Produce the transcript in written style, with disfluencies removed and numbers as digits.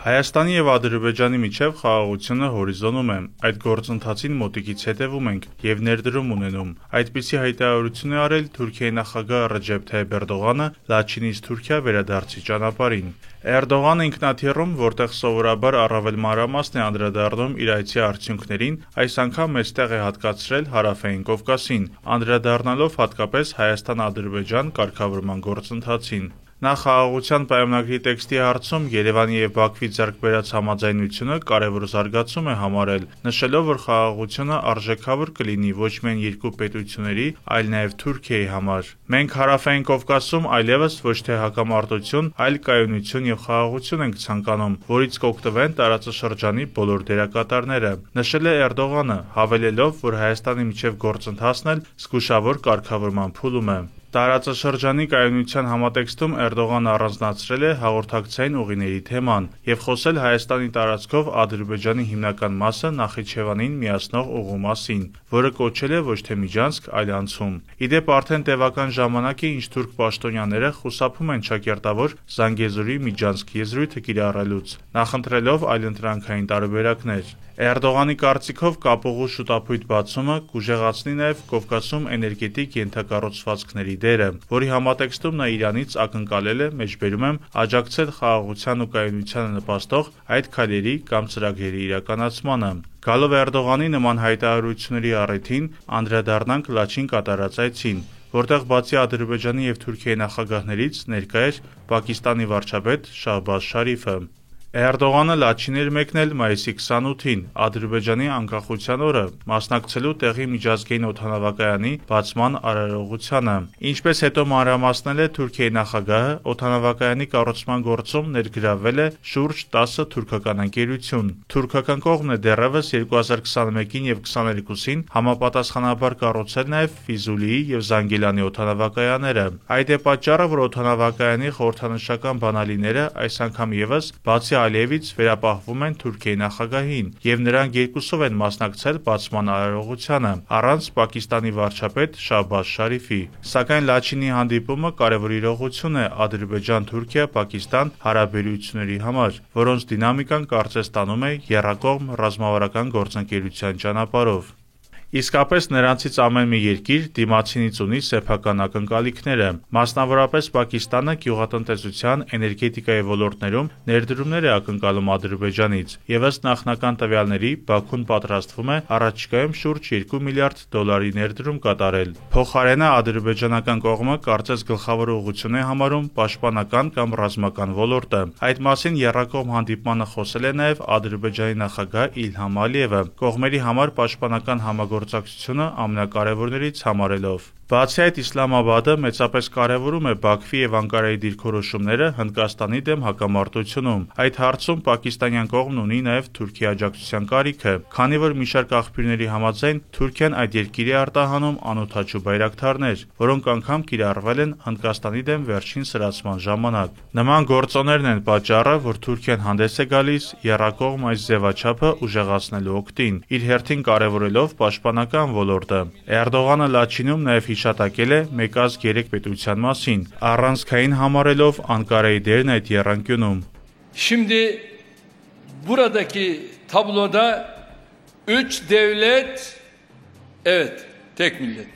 Հայաստանի և Ադրբեջանի միջև խաղաղությունը հորիզոնում է, այդ գործընթացին մոտիկից հետևում ենք և ներդրում ունենում, այդպիսի հայտարարություն է արել Թուրքիայի նախագահ Ռեջեփ Թայիփ Էրդողանը Լաչինից Թուրքիա վերադարձի ճանապարհին։ Էրդողանը ինքնաթիռում, որտեղ սովորաբար առավել մանրամասն է անդրադառնում իր այցի արդյունքներին, այս անգամ մեծ տեղ է հատկացրել Հարավային Կովկասին, անդրադառնալով հատկապես Հայաստան-Ադրբեջան կարգավորման գործընթացին։ Նա խաղաղության պայմանագրի տեքստի հարցում Երևանի և Բաքվի ձեռք բերած համաձայնությունը կարևոր զարգացում է համարել, նշելով, որ խաղաղությունը արժեքավոր կլինի ոչ միայն երկու պետությունների, այլ նաև Թուրքիայի համար։ Մենք Հարավային Կովկասում այլևս ոչ թե հակամարտություն, այլ կայունություն և խաղաղություն ենք ցանկանում, որից կօգտվեն տարածաշրջանի բոլոր դերակատարները, նշել է Էրդողանը, հավելելով, որ Հայաստանի միջև գործընթացն էլ զգուշավոր կարգավորման փուլում է։ Տարածաշրջանի կայունության համատեքստում Էրդողանը առանձնացրել է հաղորդակցային ուղիների թեման և խոսել Հայաստանի տարածքով Ադրբեջանի հիմնական մասը Նախիջևանին միացնող ուղու մասին, որը կոչել է ոչ թե միջանցք, այլ անցում։ Ի դեպ, արդեն տևական ժամանակ է, ինչ թուրք պաշտոնյաները խուսափում են ճակերտավոր Զանգեզուրի միջանցք եզրույթը կիրառելուց, նախընտրելով այլընտրանքային տարբերակներ։ Էրդողանի կարծիքով կապուղու շուտապույտ բացումը կուժեղացնի նաև Կովկասում էներգետիկ ենթակառուցվածքների դերը, որի համատեքստում նա Իրանից ակնկալել է, մեջբերում եմ, աջակցել խաղաղության ու կայունությանը նպաստող այդ քայլերի կամ ծրագրերի իրականացմանը։ Գալով Էրդողանի նման հայտարարությունների առիթին, անդրադառնանք Լաչին կատարած այցին, որտեղ բացի Ադրբեջանի և Թուրքիայի նախագահներից ներկա էր Պակիստանի վարչապետ Շահբազ Շարիֆը։ Էրդողանը Լաչին էր մեկնել մայիսի 28-ին, Ադրբեջանի անկախության օրը, մասնակցելու տեղի միջազգային օդանավակայանի բացման արարողությանը։ Ինչպես հետո մանրամասնել է Թուրքիայի նախագահը, օդանավակայանի կառուցման գործում ներգրավվել է շուրջ 10 թուրքական ընկերություն։ Թուրքական կողմն է դեռևս 2021-ին և 2022-ին համապատասխանաբար կառուցել նաև Ֆիզուլիի և Զանգիլանի օդանավակայանները։ Այդ է պատճառը, որ օդանավակայանի խորհրդանշական բանալիները այս անգամ ևս բացի Ալիևից վերապահվում են Թուրքիայի նախագահին, և նրանք երկուսով են մասնակցել բացման արարողությանը, առանց Պակիստանի վարչապետ Շահբազ Շարիֆի։ Սակայն Լաչինի հանդիպումը կարևոր իրողություն է Ադրբեջան-Թուրքիա-Պակիստան հարաբերությունների համար, որոնց դինամիկան կարծես տանում է եռակողմ ռազմավարական գործընկերության ճանապարհով։ Իսկապես նրանցից ամեն մի երկիր դիմացինից ունի սեփական ակնկալիքները, մասնավորապես Պակիստանը գյուղատնտեսության, էներգետիկայի ոլորտներում ներդրումներ է ակնկալում Ադրբեջանից, և ըստ նախնական տվյալների Բաքուն պատրաստվում է առաջիկայում շուրջ $2 միլիարդ ներդրում կատարել։ Փոխարենը ադրբեջանական կողմը կարծես գլխավոր ուղղություն է համարում պաշտպանական կամ ռազմական ոլորտը։ Այդ մասին եռակողմ հանդիպմանը խոսել է նաև Ադրբեջանի նախագահ Իլհամ Ալիևը, կողմերի համար պաշտպանական համագործակցությունը ամենակարևորներից համարելով։ Բացի այդ, Իսլամաբադը մեծապես կարևորում է Բաքվի և Անկարայի դիրքորոշումները Հնդկաստանի դեմ հակամարտությունում։ Այդ հարցում պակիստանյան կողմն ունի նաև Թուրքիայի աջակցության կարիքը, քանի որ մի շարք աղբյուրների համաձայն Թուրքիան այդ երկիր է արտահանում անօդաչու բայրակթարներ, որոնք անգամ կիրառվել են Հնդկաստանի դեմ վերջին սրացման ժամանակ։ Նման գործոններն են պատճառը, որ Թուրքիան հանդես է գալիս եռակողմ այս ձևաչափը ուժեղացնելու օգտին, իր հերթին կարևորելով պաշտպանական ոլորտը։ Էրդողանը Լաչինում նաև հիշատակել է «Մեկ ազգ երեք պետության» մասին, առանցքային համարելով Անկարայի դերն այդ եռանկյունում։ Şimdi buradaki tabloda 3 devlet, evet, tek millet.